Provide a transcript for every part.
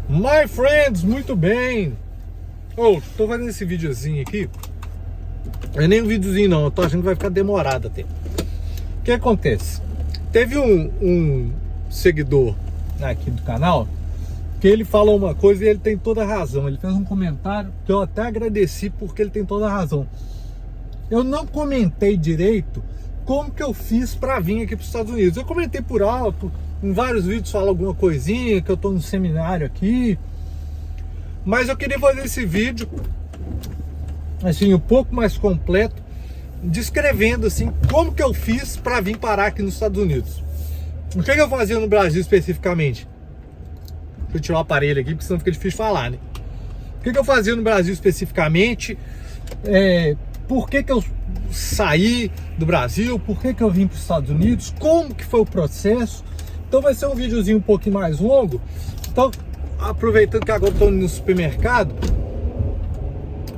My friends, muito bem. Tô fazendo esse videozinho aqui. É nem um videozinho não, eu tô achando que vai ficar demorado até. O que acontece? Teve um seguidor aqui do canal que ele falou uma coisa e ele tem toda a razão. Ele fez um comentário que eu até agradeci porque ele tem toda a razão. Eu não comentei direito como que eu fiz para vir aqui para os Estados Unidos. Eu comentei por alto, em vários vídeos falo alguma coisinha, que eu tô no seminário aqui. Mas eu queria fazer esse vídeo assim, um pouco mais completo, descrevendo assim, como que eu fiz para vir parar aqui nos Estados Unidos. O que eu fazia no Brasil especificamente? Deixa eu tirar o aparelho aqui, porque senão fica difícil falar, né? O que eu fazia no Brasil especificamente? Por que eu saí do Brasil? Por que eu vim para os Estados Unidos? Como que foi o processo? Então vai ser um videozinho um pouquinho mais longo. Então, aproveitando que agora estou no supermercado,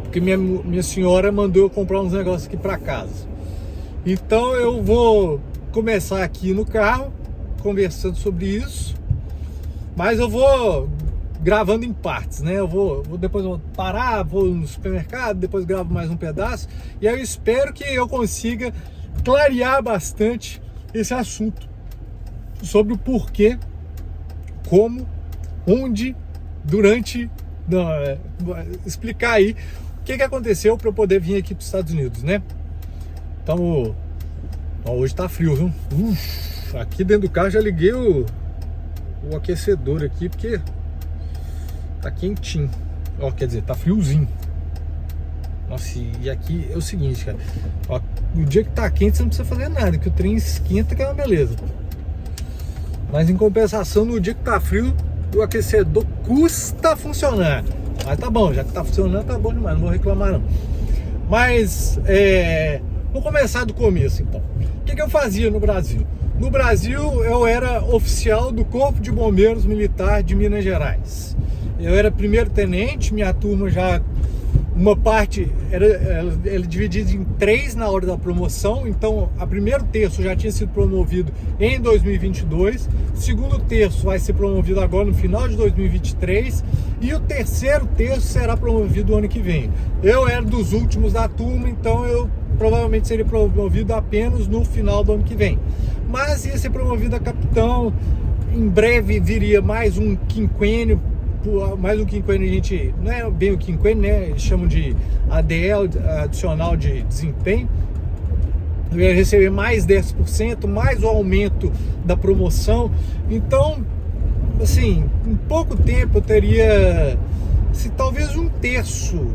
porque minha senhora mandou eu comprar uns negócios aqui para casa. Então eu vou começar aqui no carro, conversando sobre isso, mas eu vou gravando em partes, né? Depois eu vou parar, vou no supermercado, depois gravo mais um pedaço, e aí eu espero que eu consiga clarear bastante esse assunto sobre o porquê, como, onde, durante, explicar aí o que aconteceu para eu poder vir aqui para os Estados Unidos, né? Então, hoje tá frio, viu? Aqui dentro do carro já liguei o aquecedor aqui, porque tá quentinho. Quer dizer, tá friozinho. Nossa, e aqui é o seguinte, cara. No dia que tá quente você não precisa fazer nada, que o trem esquenta, que é uma beleza. Mas em compensação, no dia que tá frio, o aquecedor custa funcionar. Mas tá bom, já que tá funcionando, tá bom demais, não vou reclamar não. Mas, vou começar do começo então. O que eu fazia no Brasil? No Brasil, eu era oficial do Corpo de Bombeiros Militar de Minas Gerais. Eu era primeiro tenente, minha turma já... Uma parte era dividida em 3 na hora da promoção, então a primeiro terço já tinha sido promovido em 2022, o segundo terço vai ser promovido agora no final de 2023 e o terceiro terço será promovido o ano que vem. Eu era dos últimos da turma, então eu provavelmente seria promovido apenas no final do ano que vem, mas ia ser promovido a capitão. Em breve viria mais um quinquênio. Mais um quinquênio, a gente não é bem o quinquênio, né? Eles chamam de ADL, adicional de desempenho. Eu ia receber mais 10%, mais o aumento da promoção. Então, assim, em pouco tempo eu teria, talvez um terço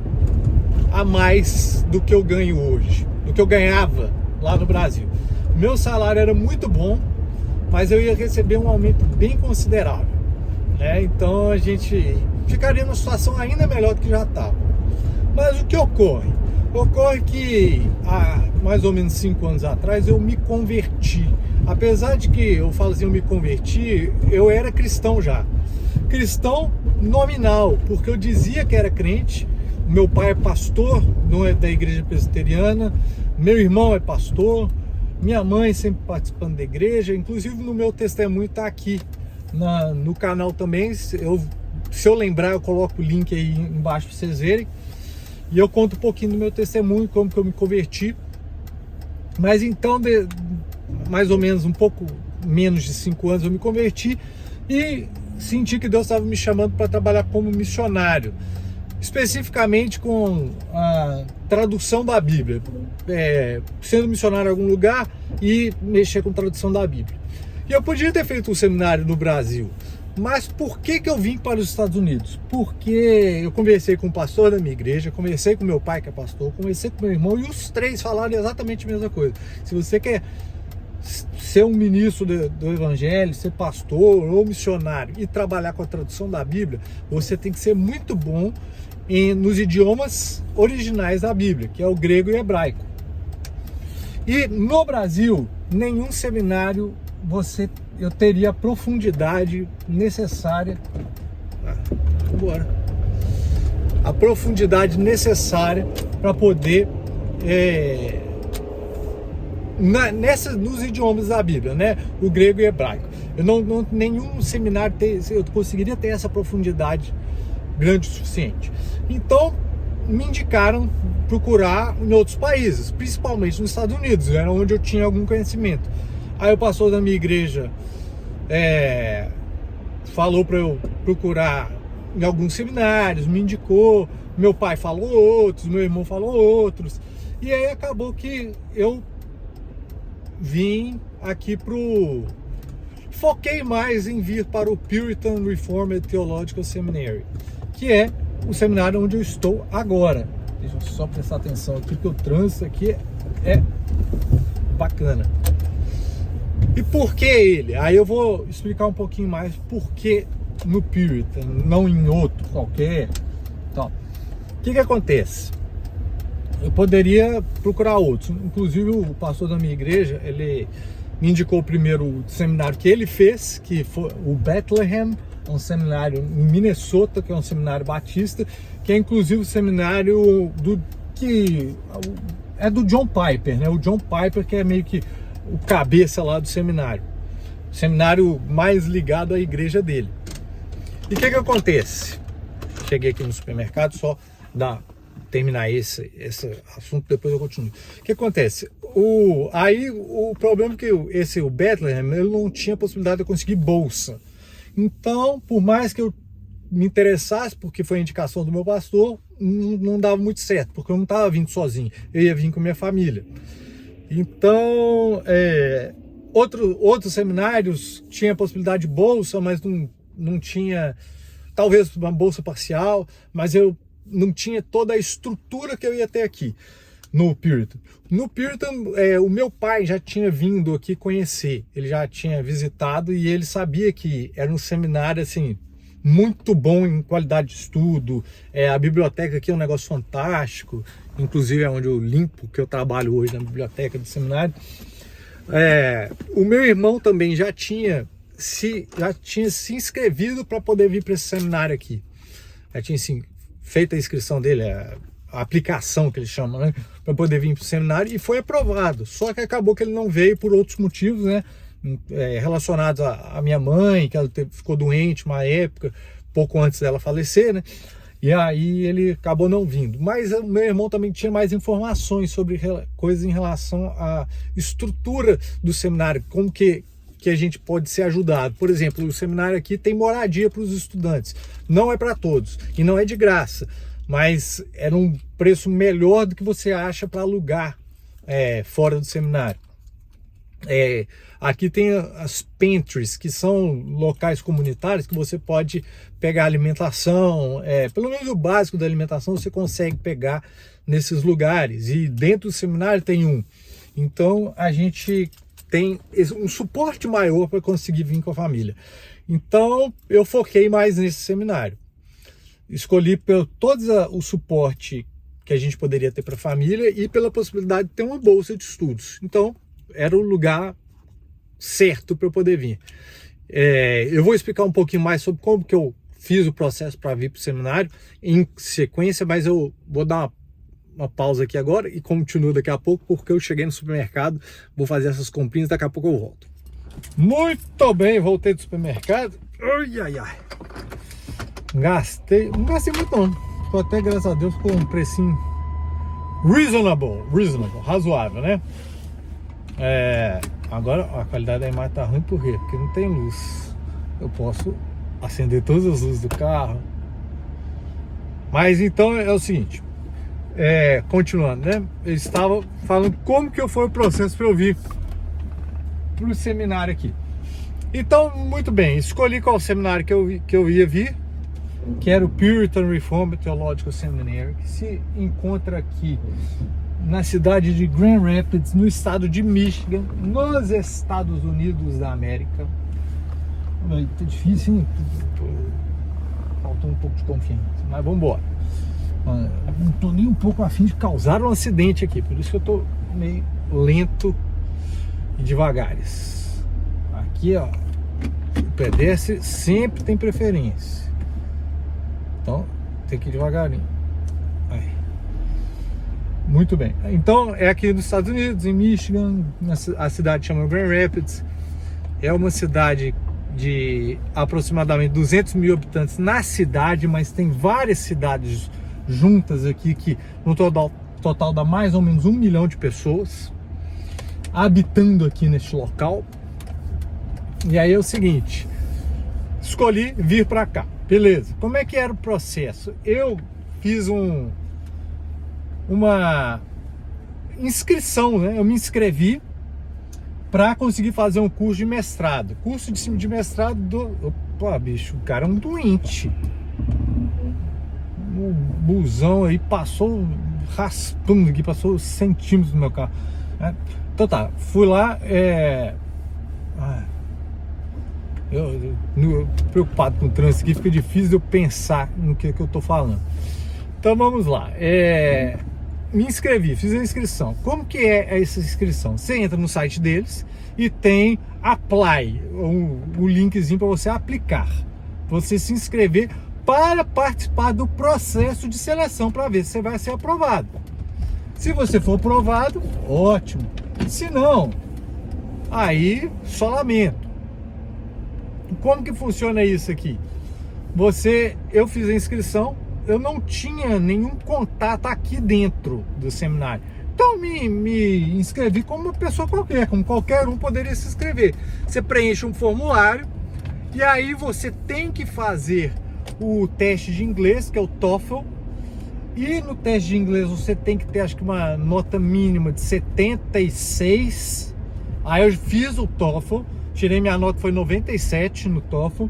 a mais do que eu ganho hoje, do que eu ganhava lá no Brasil. Meu salário era muito bom, mas eu ia receber um aumento bem considerável. Então a gente ficaria numa situação ainda melhor do que já estava. Mas o que ocorre? Ocorre que há mais ou menos 5 anos atrás eu me converti. Apesar de que eu falo assim, eu me converti, eu era cristão já. Cristão nominal, porque eu dizia que era crente. Meu pai é pastor, não é da igreja presbiteriana. Meu irmão é pastor. Minha mãe sempre participando da igreja. Inclusive no meu testemunho está aqui no canal também. Se eu lembrar, eu coloco o link aí embaixo para vocês verem, e eu conto um pouquinho do meu testemunho, como que eu me converti. Mas então, mais ou menos um pouco menos de 5 anos eu me converti e senti que Deus estava me chamando para trabalhar como missionário, especificamente com a tradução da Bíblia, sendo missionário em algum lugar e mexer com tradução da Bíblia. E eu podia ter feito um seminário no Brasil, mas por que eu vim para os Estados Unidos? Porque eu conversei com o pastor da minha igreja, conversei com meu pai que é pastor, conversei com meu irmão, e os 3 falaram exatamente a mesma coisa. Se você quer ser um ministro do evangelho, ser pastor ou missionário e trabalhar com a tradução da Bíblia, você tem que ser muito bom nos idiomas originais da Bíblia, que é o grego e o hebraico. E no Brasil, nenhum seminário eu teria a profundidade necessária. A profundidade necessária para poder nos idiomas da Bíblia, né? O grego e o hebraico. Nenhum seminário eu conseguiria ter essa profundidade grande o suficiente. Então me indicaram procurar em outros países, principalmente nos Estados Unidos, era onde eu tinha algum conhecimento. Aí o pastor da minha igreja falou para eu procurar em alguns seminários, me indicou, meu pai falou outros, meu irmão falou outros, e aí acabou que eu vim aqui foquei mais em vir para o Puritan Reformed Theological Seminary, que é o seminário onde eu estou agora. Deixa eu só prestar atenção aqui, que o trânsito aqui é bacana. E por que ele? Aí eu vou explicar um pouquinho mais por que no Puritan, não em outro qualquer. Então, o que acontece? Eu poderia procurar outros. Inclusive o pastor da minha igreja, ele me indicou primeiro o seminário que ele fez, que foi o Bethlehem, um seminário em Minnesota, que é um seminário batista, que é inclusive o seminário que é do John Piper, né? O John Piper que é meio que o cabeça lá do seminário. O seminário mais ligado à igreja dele. E o que acontece? Cheguei aqui no supermercado, só terminar esse assunto, depois eu continuo. O que acontece? Aí o problema é que o Bethlehem, ele não tinha possibilidade de eu conseguir bolsa. Então, por mais que eu me interessasse, porque foi a indicação do meu pastor, não dava muito certo, porque eu não estava vindo sozinho, eu ia vir com minha família. Então, outros seminários tinham possibilidade de bolsa, mas não tinha, talvez uma bolsa parcial, mas eu não tinha toda a estrutura que eu ia ter aqui no Puritan. No Puritan, o meu pai já tinha vindo aqui conhecer, ele já tinha visitado e ele sabia que era um seminário assim muito bom em qualidade de estudo. A biblioteca aqui é um negócio fantástico, inclusive é onde eu limpo, que eu trabalho hoje na biblioteca do seminário. O meu irmão também já tinha se inscrevido para poder vir para esse seminário aqui. Já tinha feito a inscrição dele, a aplicação que eles chamam, né, para poder vir para o seminário, e foi aprovado. Só que acabou que ele não veio por outros motivos, né, relacionados à minha mãe, que ela ficou doente uma época, pouco antes dela falecer, né, e aí ele acabou não vindo. Mas o meu irmão também tinha mais informações sobre coisas em relação à estrutura do seminário, como que a gente pode ser ajudado. Por exemplo, o seminário aqui tem moradia para os estudantes. Não é para todos e não é de graça, mas era um preço melhor do que você acha para alugar fora do seminário. Aqui tem as pantries, que são locais comunitários que você pode pegar alimentação, pelo menos o básico da alimentação você consegue pegar nesses lugares, e dentro do seminário tem um. Então a gente tem um suporte maior para conseguir vir com a família. Então eu foquei mais nesse seminário. Escolhi por todo o suporte que a gente poderia ter para a família e pela possibilidade de ter uma bolsa de estudos. Então era o lugar certo para eu poder vir. Eu vou explicar um pouquinho mais sobre como que eu fiz o processo para vir para o seminário em sequência, mas eu vou dar uma pausa aqui agora e continuo daqui a pouco, porque eu cheguei no supermercado, vou fazer essas comprinhas, daqui a pouco eu volto. Muito bem, voltei do supermercado. Ai. Não gastei muito não. Tô até, graças a Deus, com um precinho reasonable, razoável, né? Agora a qualidade da imagem tá ruim por quê? Porque não tem luz. Eu posso acender todas as luzes do carro. Mas então é o seguinte, continuando, né? Eu estava falando como que foi o processo para eu vir pro seminário aqui. Então, muito bem, escolhi qual seminário que eu ia vir, que era o Puritan Reformed Theological Seminary, que se encontra aqui na cidade de Grand Rapids, no estado de Michigan, nos Estados Unidos da América. Tá difícil, hein? Faltou um pouco de confiança, mas vamos embora. Não tô nem um pouco afim de causar um acidente aqui, por isso que eu tô meio lento e devagares. Aqui, ó, o pedestre sempre tem preferência, então tem que ir devagarinho. Aí. Muito bem, então é aqui nos Estados Unidos, em Michigan, a cidade chama Grand Rapids. É uma cidade de aproximadamente 200 mil habitantes na cidade, mas tem várias cidades juntas aqui que no total dá mais ou menos 1 milhão de pessoas habitando aqui neste local. E aí é o seguinte, escolhi vir para cá, beleza. Como é que era o processo? Eu fiz uma inscrição, né? Eu me inscrevi para conseguir fazer um curso de mestrado. Curso de mestrado do... Opa, bicho, o cara é um doente. O busão aí passou raspando aqui, passou centímetros no meu carro. Então tá, fui lá, eu preocupado com o trânsito aqui, fica difícil eu pensar no que eu tô falando. Então vamos lá, me inscrevi, fiz a inscrição. Como que é essa inscrição? Você entra no site deles e tem Apply, o linkzinho para você aplicar, você se inscrever para participar do processo de seleção, para ver se você vai ser aprovado. Se você for aprovado, ótimo. Se não, aí só lamento. Como que funciona isso aqui? Eu fiz a inscrição, eu não tinha nenhum contato aqui dentro do seminário. Então me inscrevi como uma pessoa qualquer, como qualquer um poderia se inscrever. Você preenche um formulário e aí você tem que fazer o teste de inglês, que é o TOEFL. E no teste de inglês você tem que ter, acho que uma nota mínima de 76. Aí eu fiz o TOEFL, tirei minha nota, foi 97 no TOEFL.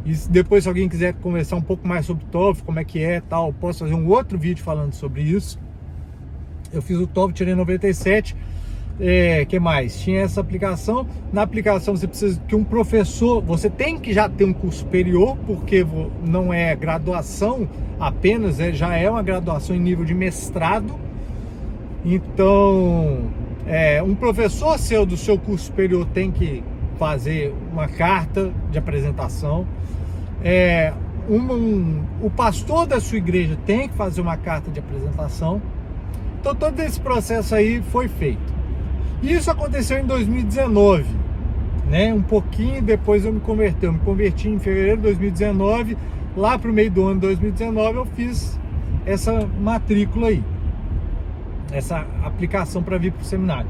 E depois, se alguém quiser conversar um pouco mais sobre o TOEFL, como é que é, tal, eu posso fazer um outro vídeo falando sobre isso. Eu fiz o TOEFL, tirei 97. Que mais? Tinha essa aplicação. Na aplicação você precisa que um professor, você tem que já ter um curso superior, porque não é graduação apenas, já é uma graduação em nível de mestrado. Então, um professor seu do seu curso superior tem que fazer uma carta de apresentação. O pastor da sua igreja tem que fazer uma carta de apresentação. Então todo esse processo aí foi feito. Isso aconteceu em 2019, né? Um pouquinho depois eu me converti em fevereiro de 2019. Lá pro meio do ano de 2019 eu fiz essa matrícula aí, essa aplicação para vir pro seminário.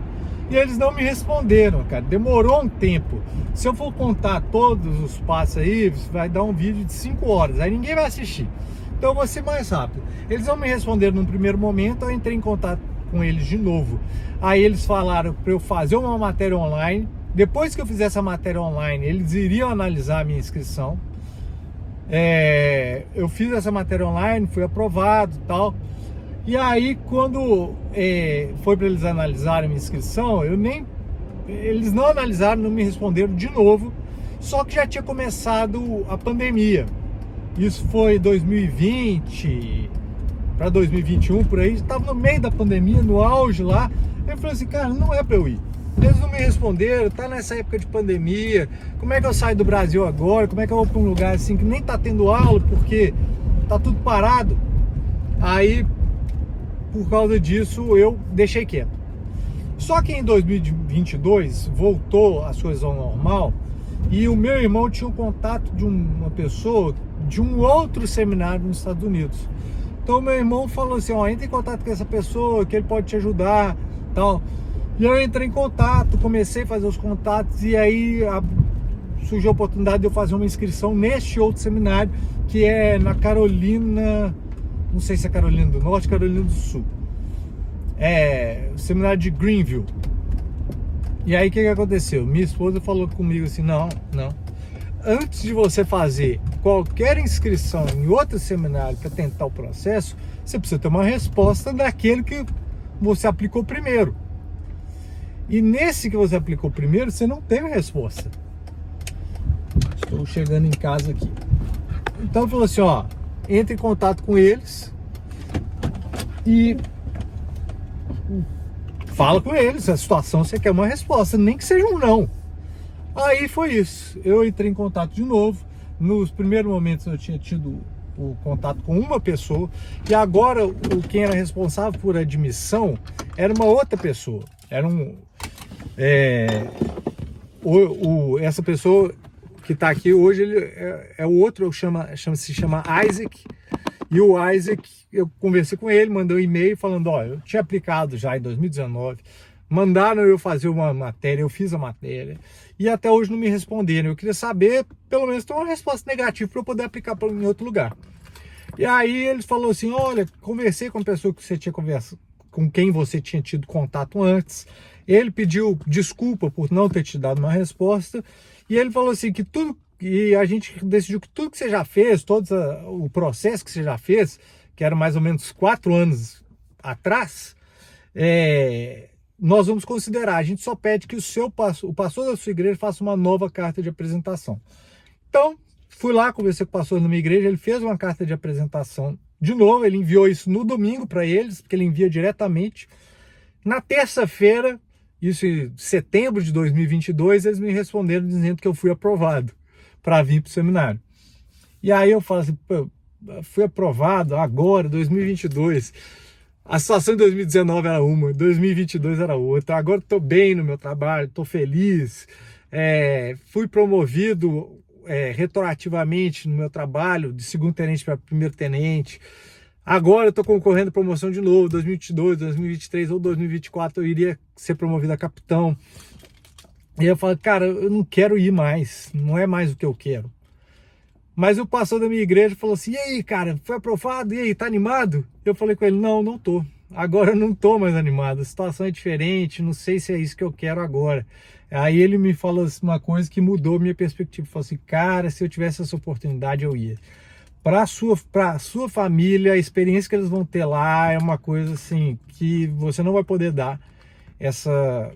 E eles não me responderam, cara. Demorou um tempo. Se eu for contar todos os passos aí, vai dar um vídeo de 5 horas. Aí ninguém vai assistir. Então eu vou ser mais rápido. Eles não me responderam no primeiro momento. Eu entrei em contato com eles de novo. Aí eles falaram para eu fazer uma matéria online. Depois que eu fizesse a matéria online, eles iriam analisar a minha inscrição. Eu fiz essa matéria online, fui aprovado e tal. E aí, quando foi para eles analisarem a minha inscrição, eles não analisaram, não me responderam de novo, só que já tinha começado a pandemia. Isso foi 2020 para 2021, por aí, estava no meio da pandemia, no auge lá. Eu falei assim, cara, não é para eu ir. Eles não me responderam, tá nessa época de pandemia, como é que eu saio do Brasil agora? Como é que eu vou para um lugar assim que nem tá tendo aula, porque tá tudo parado? Aí, por causa disso, eu deixei quieto. Só que em 2022 voltou as coisas ao normal e o meu irmão tinha um contato de uma pessoa de um outro seminário nos Estados Unidos. Então meu irmão falou assim, entra em contato com essa pessoa que ele pode te ajudar, tal. E eu entrei em contato, comecei a fazer os contatos e aí surgiu a oportunidade de eu fazer uma inscrição neste outro seminário que é na Carolina. Não sei se é Carolina do Norte, Carolina do Sul. O seminário de Greenville. E aí o que aconteceu? Minha esposa falou comigo assim, não. Antes de você fazer qualquer inscrição em outro seminário para tentar o processo, você precisa ter uma resposta daquele que você aplicou primeiro. E nesse que você aplicou primeiro, você não teve resposta. Estou chegando em casa aqui. Então falou assim, entre em contato com eles e fala com eles a situação, você quer uma resposta, nem que seja um não. Aí foi isso, eu entrei em contato de novo. Nos primeiros momentos eu tinha tido o contato com uma pessoa e agora quem era responsável por admissão era uma outra pessoa. Era essa pessoa que está aqui hoje, ele é o outro, se chama Isaac. E o Isaac, eu conversei com ele, mandei um e-mail falando, ó, eu tinha aplicado já em 2019, mandaram eu fazer uma matéria, eu fiz a matéria, e até hoje não me responderam. Eu queria saber, pelo menos, ter uma resposta negativa para eu poder aplicar em outro lugar. E aí eles falaram assim, olha, conversei com a pessoa que você tinha conversado, com quem você tinha tido contato antes, ele pediu desculpa por não ter te dado uma resposta, e ele falou assim que tudo, e a gente decidiu que tudo que você já fez, todo o processo que você já fez, que era mais ou menos 4 anos atrás, nós vamos considerar. A gente só pede que o pastor da sua igreja faça uma nova carta de apresentação. Então, fui lá, conversei com o pastor da minha igreja, ele fez uma carta de apresentação de novo, ele enviou isso no domingo para eles, porque ele envia diretamente. Na terça-feira, isso em setembro de 2022, eles me responderam dizendo que eu fui aprovado para vir para o seminário. E aí eu falo assim, pô, fui aprovado agora, 2022. A situação em 2019 era uma, 2022 era outra. Agora estou bem no meu trabalho, estou feliz. Fui promovido retroativamente no meu trabalho, de segundo tenente para primeiro tenente. Agora eu estou concorrendo à promoção de novo, 2022, 2023 ou 2024 eu iria ser promovido a capitão. E eu falo, cara, eu não quero ir mais, não é mais o que eu quero. Mas o pastor da minha igreja falou assim, e aí, cara, foi aprovado? E aí, tá animado? Eu falei com ele, não tô. Agora eu não tô mais animado, a situação é diferente, não sei se é isso que eu quero agora. Aí ele me falou uma coisa que mudou minha perspectiva. Falou assim, cara, se eu tivesse essa oportunidade, eu ia. Para a sua família, a experiência que eles vão ter lá é uma coisa assim que você não vai poder dar. Essa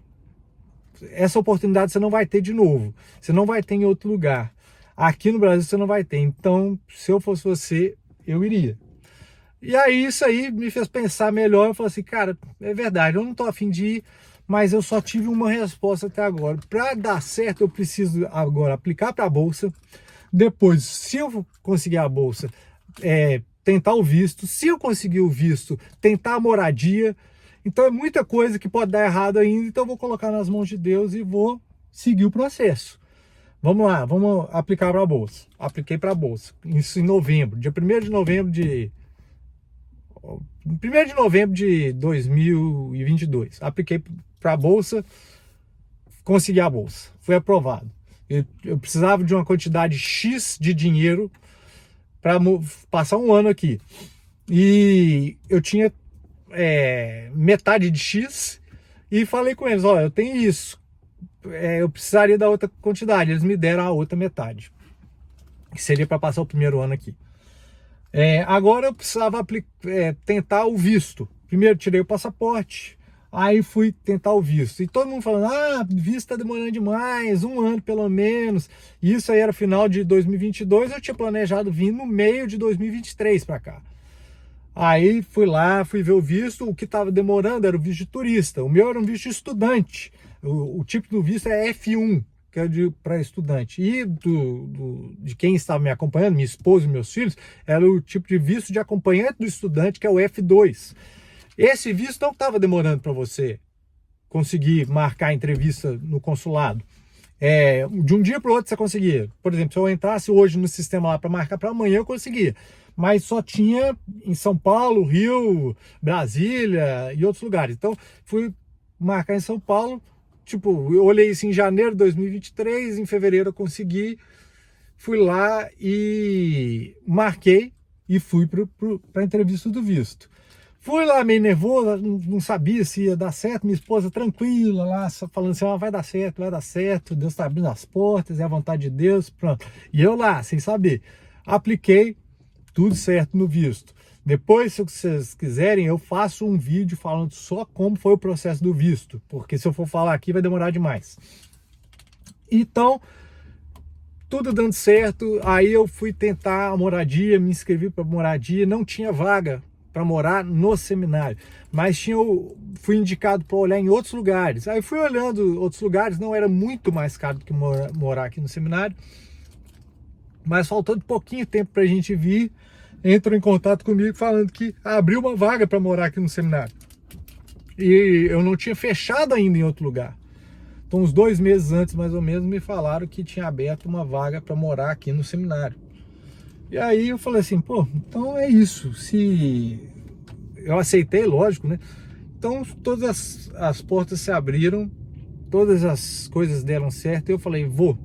oportunidade você não vai ter de novo. Você não vai ter em outro lugar. Aqui no Brasil você não vai ter. Então, se eu fosse você, eu iria. E aí isso aí me fez pensar melhor. Eu falei assim, cara, é verdade, eu não tô a fim de ir, mas eu só tive uma resposta até agora. Para dar certo, eu preciso agora aplicar para a Bolsa. Depois, se eu conseguir a Bolsa, tentar o visto. Se eu conseguir o visto, tentar a moradia. Então é muita coisa que pode dar errado ainda. Então eu vou colocar nas mãos de Deus e vou seguir o processo. Vamos lá, vamos aplicar para a Bolsa. Apliquei para a Bolsa. Isso em novembro. Dia 1º de novembro de... 1º de novembro de 2022. Apliquei para a Bolsa. Consegui a Bolsa. Fui aprovado. Eu precisava de uma quantidade X de dinheiro para passar um ano aqui. E eu tinha metade de X e falei com eles, olha, eu tenho isso. Eu precisaria da outra quantidade. Eles me deram a outra metade. Que seria para passar o primeiro ano aqui. Agora eu precisava tentar o visto. Primeiro tirei o passaporte. Aí fui tentar o visto. E todo mundo falando, visto está demorando demais, 1 ano pelo menos. Isso aí era final de 2022, eu tinha planejado vir no meio de 2023 para cá. Aí fui lá, fui ver o visto, o que estava demorando era o visto de turista. O meu era um visto de estudante. O tipo do visto é F1, que é para estudante. E de quem estava me acompanhando, minha esposa e meus filhos, era o tipo de visto de acompanhante do estudante, que é o F2. Esse visto não estava demorando para você conseguir marcar a entrevista no consulado. De um dia para o outro você conseguia. Por exemplo, se eu entrasse hoje no sistema lá para marcar para amanhã, eu conseguia. Mas só tinha em São Paulo, Rio, Brasília e outros lugares. Então, fui marcar em São Paulo. Tipo, eu olhei isso em janeiro de 2023, em fevereiro eu consegui. Fui lá e marquei e fui para a entrevista do visto. Fui lá meio nervoso, não sabia se ia dar certo, minha esposa tranquila lá, falando assim, vai dar certo, Deus está abrindo as portas, é a vontade de Deus, pronto. E eu lá, sem saber, apliquei, tudo certo no visto. Depois, se vocês quiserem, eu faço um vídeo falando só como foi o processo do visto, porque se eu for falar aqui vai demorar demais. Então, tudo dando certo, aí eu fui tentar a moradia, me inscrevi para moradia, não tinha vaga para morar no seminário, mas fui indicado para olhar em outros lugares. Aí fui olhando outros lugares, não era muito mais caro do que morar aqui no seminário, mas faltando pouquinho tempo para a gente vir, entrou em contato comigo falando que abriu uma vaga para morar aqui no seminário. E eu não tinha fechado ainda em outro lugar. Então, uns 2 meses antes, mais ou menos, me falaram que tinha aberto uma vaga para morar aqui no seminário. E aí eu falei assim, pô, então é isso. Se eu aceitei, lógico, né? Então todas as portas se abriram, todas as coisas deram certo, e eu falei, vou.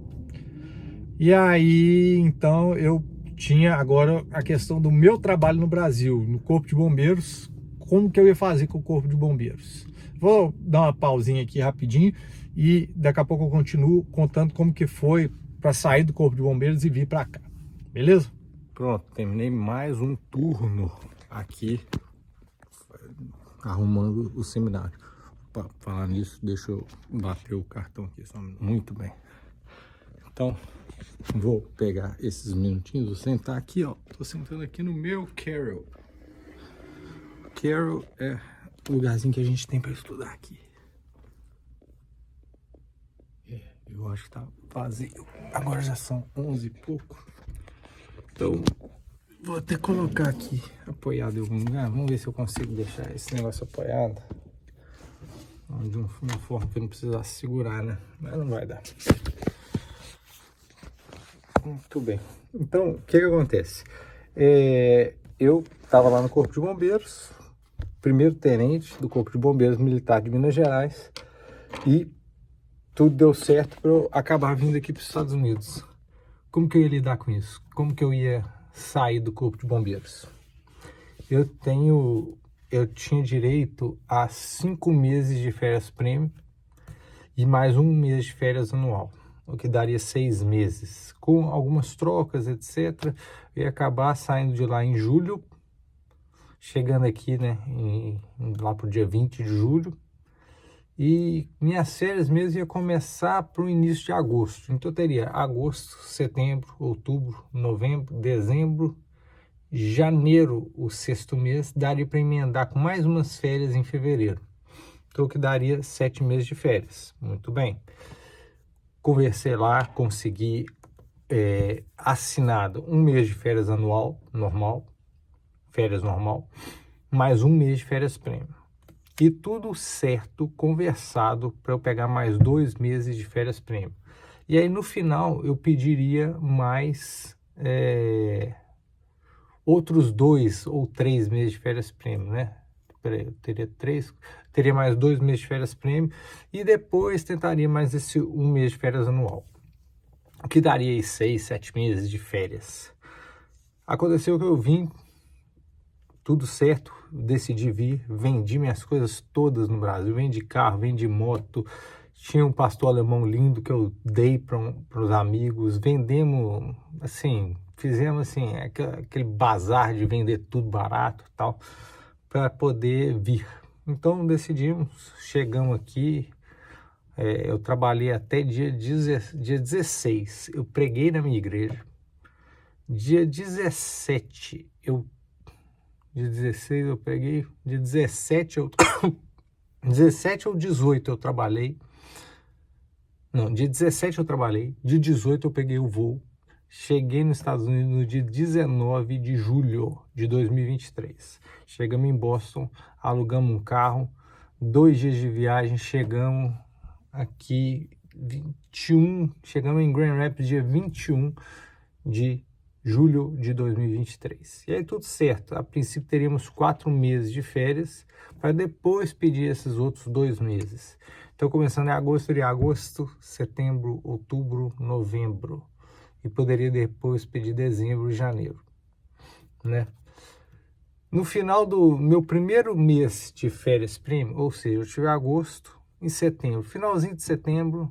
E aí, então, eu tinha agora a questão do meu trabalho no Brasil, no Corpo de Bombeiros, como que eu ia fazer com o Corpo de Bombeiros. Vou dar uma pausinha aqui rapidinho e daqui a pouco eu continuo contando como que foi para sair do Corpo de Bombeiros e vir para cá, beleza? Pronto, terminei mais um turno aqui, arrumando o seminário. Para falar nisso, deixa eu bater o cartão aqui só um minuto. Muito bem. Então, vou pegar esses minutinhos, vou sentar aqui, ó. Tô sentando aqui no meu Carol. Carol é o lugarzinho que a gente tem para estudar aqui. Eu acho que tá vazio. Agora já são 11 e pouco. Então, vou até colocar aqui apoiado em algum lugar. Vamos ver se eu consigo deixar esse negócio apoiado de uma forma que eu não precisasse segurar, né? Mas não vai dar. Muito bem. Então, o que acontece? Eu estava lá no Corpo de Bombeiros, primeiro tenente do Corpo de Bombeiros Militar de Minas Gerais, e tudo deu certo para eu acabar vindo aqui para os Estados Unidos. Como que eu ia lidar com isso? Como que eu ia sair do Corpo de Bombeiros? Eu tinha direito a 5 meses de férias prêmio e mais 1 mês de férias anual, o que daria 6 meses. Com algumas trocas, etc., eu ia acabar saindo de lá em julho, chegando aqui, né, lá para o dia 20 de julho, e minhas férias mesmo ia começar para o início de agosto. Então eu teria agosto, setembro, outubro, novembro, dezembro, janeiro, o 6º mês, daria para emendar com mais umas férias em fevereiro. Então, o que daria 7 meses de férias. Muito bem. Conversei lá, consegui assinado 1 mês de férias anual, normal, férias normal, mais 1 mês de férias prêmio. E tudo certo, conversado, para eu pegar mais 2 meses de férias prêmio. E aí, no final, eu pediria mais outros 2 ou 3 meses de férias prêmio, né? Peraí, eu teria mais 2 meses de férias prêmio e depois tentaria mais esse 1 mês de férias anual, o que daria aí 6, 7 meses de férias. Aconteceu que eu vim, tudo certo, decidi vir, vendi minhas coisas todas no Brasil, vendi carro, vendi moto, tinha um pastor alemão lindo que eu dei para os amigos, vendemos, assim, fizemos assim, aquele bazar de vender tudo barato e tal, para poder vir. Então decidimos, chegamos aqui, eu trabalhei até dia 16, eu preguei na minha igreja. Dia 17, dia 16 eu preguei, dia 17 17 ou 18 eu trabalhei. Não, dia 17 eu trabalhei, dia 18 eu peguei o voo. Cheguei nos Estados Unidos no dia 19 de julho de 2023. Chegamos em Boston, alugamos um carro, 2 dias de viagem, chegamos aqui, chegamos em Grand Rapids dia 21 de julho de 2023. E aí tudo certo, a princípio teríamos 4 meses de férias, para depois pedir esses outros 2 meses. Então começando em agosto, seria agosto, setembro, outubro, novembro. E poderia depois pedir dezembro e janeiro, né? No final do meu primeiro mês de férias prêmio, ou seja, eu tive agosto, em setembro, finalzinho de setembro,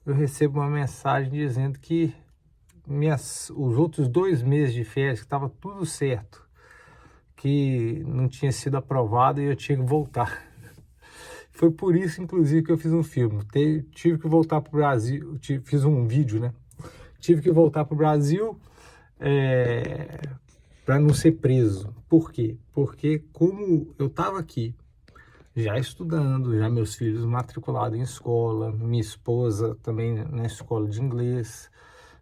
eu recebo uma mensagem dizendo que os outros 2 meses de férias, que estava tudo certo, que não tinha sido aprovado e eu tinha que voltar. Foi por isso, inclusive, que eu fiz um filme. Tive que voltar para o Brasil, fiz um vídeo, né? Tive que voltar para o Brasil para não ser preso. Por quê? Porque como eu estava aqui, já estudando, já meus filhos matriculados em escola, minha esposa também na escola de inglês,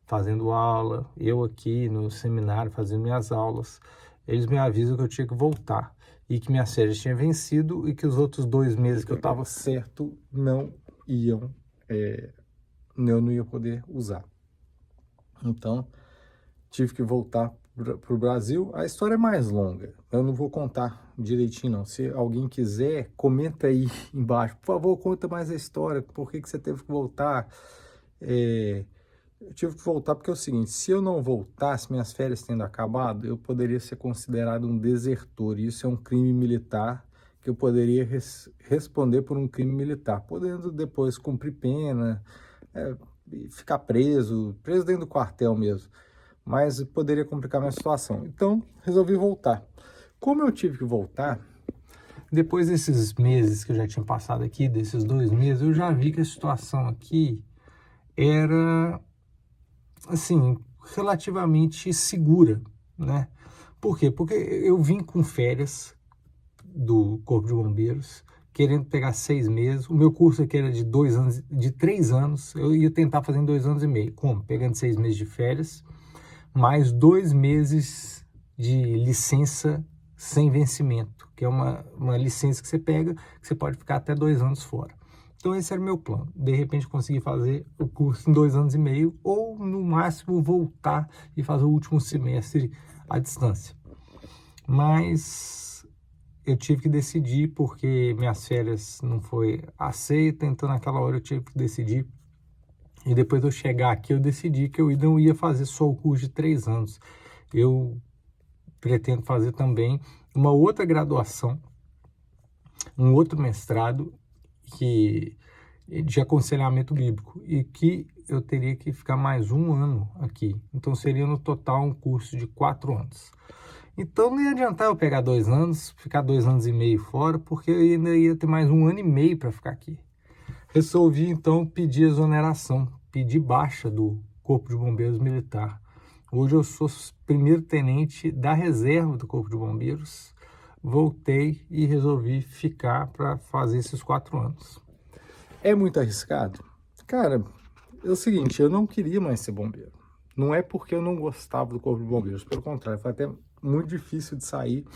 fazendo aula, eu aqui no seminário fazendo minhas aulas, eles me avisam que eu tinha que voltar e que minhas férias tinham vencido e que os outros 2 meses que eu estava certo não iam eu não ia poder usar. Então, tive que voltar para o Brasil. A história é mais longa, eu não vou contar direitinho não. Se alguém quiser, comenta aí embaixo. Por favor, conta mais a história, por que você teve que voltar. Eu tive que voltar porque é o seguinte, se eu não voltasse, minhas férias tendo acabado, eu poderia ser considerado um desertor. Isso é um crime militar, que eu poderia responder por um crime militar, podendo depois cumprir pena, ficar preso dentro do quartel mesmo. Mas poderia complicar minha situação. Então, resolvi voltar. Como eu tive que voltar, depois desses meses que eu já tinha passado aqui, desses 2 meses, eu já vi que a situação aqui era, assim, relativamente segura, né? Por quê? Porque eu vim com férias do Corpo de Bombeiros, querendo pegar 6 meses. O meu curso aqui era de 2 anos, de 3 anos. Eu ia tentar fazer em 2 anos e meio. Como? Pegando 6 meses de férias, mais 2 meses de licença sem vencimento, que é uma licença que você pega, que você pode ficar até 2 anos fora. Então esse era o meu plano, de repente conseguir fazer o curso em 2 anos e meio, ou no máximo voltar e fazer o último semestre à distância. Mas eu tive que decidir, porque minhas férias não foi aceita, então naquela hora eu tive que decidir. E depois de eu chegar aqui, eu decidi que eu não ia fazer só o curso de 3 anos. Eu pretendo fazer também uma outra graduação, um outro mestrado de aconselhamento bíblico, e que eu teria que ficar mais 1 ano aqui. Então seria no total um curso de 4 anos. Então não ia adiantar eu pegar 2 anos, ficar 2 anos e meio fora, porque eu ainda ia ter mais 1 ano e meio para ficar aqui. Resolvi então pedir exoneração, pedir baixa do Corpo de Bombeiros Militar. Hoje eu sou primeiro tenente da reserva do Corpo de Bombeiros. Voltei e resolvi ficar para fazer esses 4 anos. É muito arriscado? Cara, é o seguinte, eu não queria mais ser bombeiro. Não é porque eu não gostava do Corpo de Bombeiros, pelo contrário, foi até muito difícil de sair,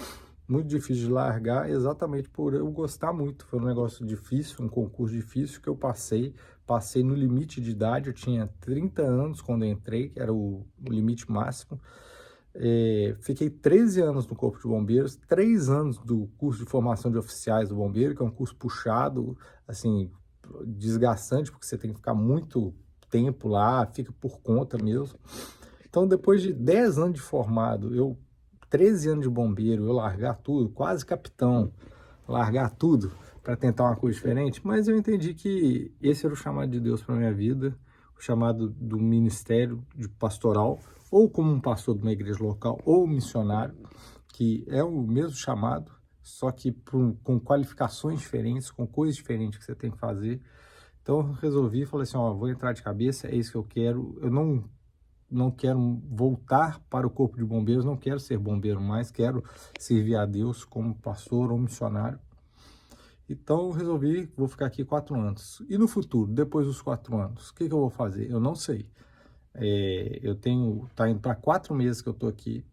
muito difícil de largar, exatamente por eu gostar muito. Foi um negócio difícil, um concurso difícil que eu passei no limite de idade. Eu tinha 30 anos quando eu entrei, que era o limite máximo. Fiquei 13 anos no Corpo de Bombeiros, 3 anos do curso de formação de oficiais do bombeiro, que é um curso puxado, assim, desgastante, porque você tem que ficar muito tempo lá, fica por conta mesmo. Então, depois de 10 anos de formado, 13 anos de bombeiro, eu largar tudo, quase capitão, largar tudo para tentar uma coisa diferente, mas eu entendi que esse era o chamado de Deus para minha vida, o chamado do ministério de pastoral, ou como um pastor de uma igreja local, ou missionário, que é o mesmo chamado, só que com qualificações diferentes, com coisas diferentes que você tem que fazer. Então eu resolvi, falei assim, vou entrar de cabeça, é isso que eu quero. Eu não quero voltar para o Corpo de Bombeiros, não quero ser bombeiro mais, quero servir a Deus como pastor ou missionário. Então eu resolvi, vou ficar aqui 4 anos. E no futuro, depois dos 4 anos, o que eu vou fazer? Eu não sei. Tá indo para 4 meses que eu tô aqui.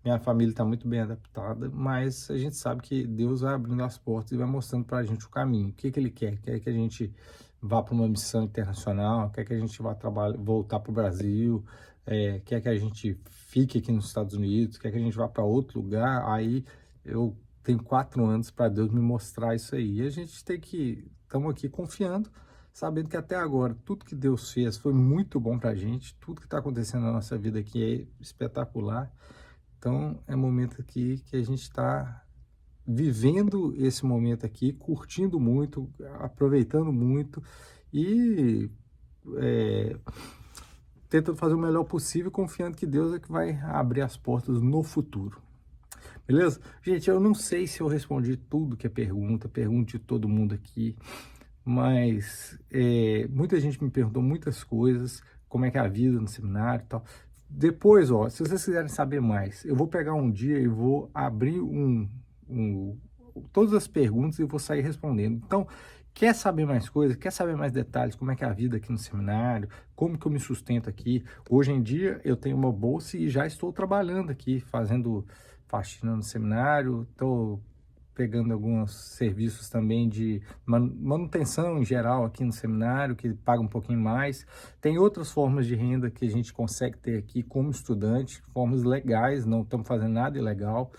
Minha família está muito bem adaptada, mas a gente sabe que Deus vai abrindo as portas e vai mostrando para a gente o caminho. O que Ele quer? Quer que a gente vá para uma missão internacional, quer que a gente vá voltar para o Brasil, quer que a gente fique aqui nos Estados Unidos, quer que a gente vá para outro lugar. Aí eu tenho 4 anos para Deus me mostrar isso aí. E a gente estamos aqui confiando, sabendo que até agora tudo que Deus fez foi muito bom para a gente, tudo que está acontecendo na nossa vida aqui é espetacular. Então, é um momento aqui que a gente está vivendo esse momento aqui, curtindo muito, aproveitando muito e tentando fazer o melhor possível, confiando que Deus é que vai abrir as portas no futuro. Beleza? Gente, eu não sei se eu respondi tudo que é pergunta de todo mundo aqui, mas muita gente me perguntou muitas coisas, como é que é a vida no seminário e tal. Depois, se vocês quiserem saber mais, eu vou pegar um dia e vou abrir todas as perguntas e vou sair respondendo. Então, quer saber mais coisas, quer saber mais detalhes, como é que é a vida aqui no seminário, como que eu me sustento aqui. Hoje em dia, eu tenho uma bolsa e já estou trabalhando aqui, fazendo faxina no seminário, estou pegando alguns serviços também de manutenção em geral aqui no seminário, que paga um pouquinho mais. Tem outras formas de renda que a gente consegue ter aqui como estudante, formas legais, não estamos fazendo nada ilegal.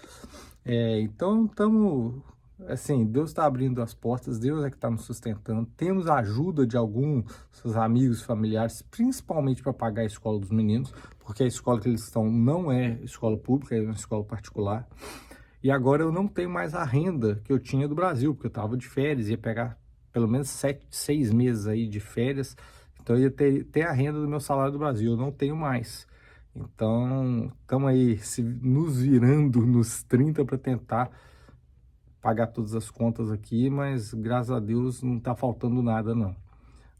Então, estamos... Assim, Deus está abrindo as portas, Deus é que está nos sustentando. Temos a ajuda de alguns amigos, familiares, principalmente para pagar a escola dos meninos, porque a escola que eles estão não é escola pública, é uma escola particular. E agora eu não tenho mais a renda que eu tinha do Brasil, porque eu estava de férias, ia pegar pelo menos 6 meses aí de férias, então eu ia ter a renda do meu salário do Brasil, eu não tenho mais. Então, estamos aí nos virando nos 30 para tentar pagar todas as contas aqui, mas graças a Deus não tá faltando nada, não.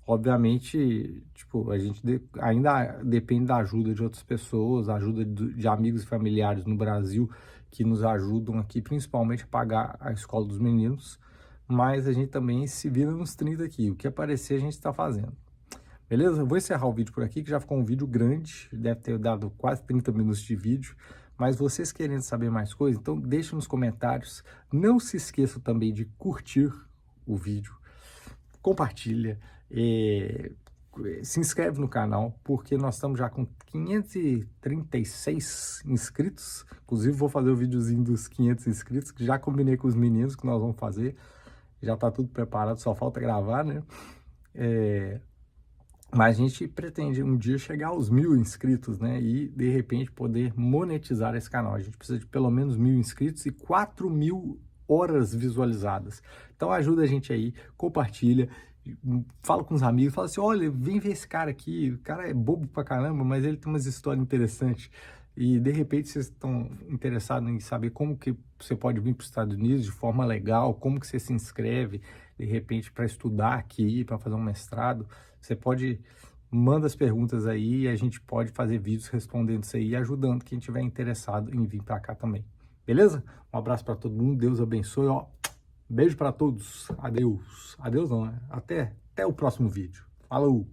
Obviamente, tipo, a gente ainda depende da ajuda de outras pessoas, ajuda de amigos e familiares no Brasil que nos ajudam aqui, principalmente a pagar a escola dos meninos, mas a gente também se vira nos 30 aqui, o que aparecer a gente está fazendo. Beleza? Eu vou encerrar o vídeo por aqui, que já ficou um vídeo grande, deve ter dado quase 30 minutos de vídeo, mas vocês querendo saber mais coisas, então deixa nos comentários. Não se esqueça também de curtir o vídeo, compartilha, se inscreve no canal, porque nós estamos já com 536 inscritos. Inclusive vou fazer o videozinho dos 500 inscritos, que já combinei com os meninos que nós vamos fazer. Já está tudo preparado, só falta gravar, né? Mas a gente pretende um dia chegar aos 1000 inscritos, né? E, de repente, poder monetizar esse canal. A gente precisa de pelo menos 1000 inscritos e 4000 horas visualizadas. Então, ajuda a gente aí, compartilha, fala com os amigos, fala assim, olha, vem ver esse cara aqui, o cara é bobo pra caramba, mas ele tem umas histórias interessantes. E, de repente, vocês estão interessados em saber como que você pode vir para os Estados Unidos de forma legal, como que você se inscreve, de repente, para estudar aqui, para fazer um mestrado. Você pode, manda as perguntas aí e a gente pode fazer vídeos respondendo isso aí, ajudando quem estiver interessado em vir para cá também. Beleza? Um abraço para todo mundo, Deus abençoe, ó. Beijo para todos, adeus. Adeus não, né? Até o próximo vídeo. Falou!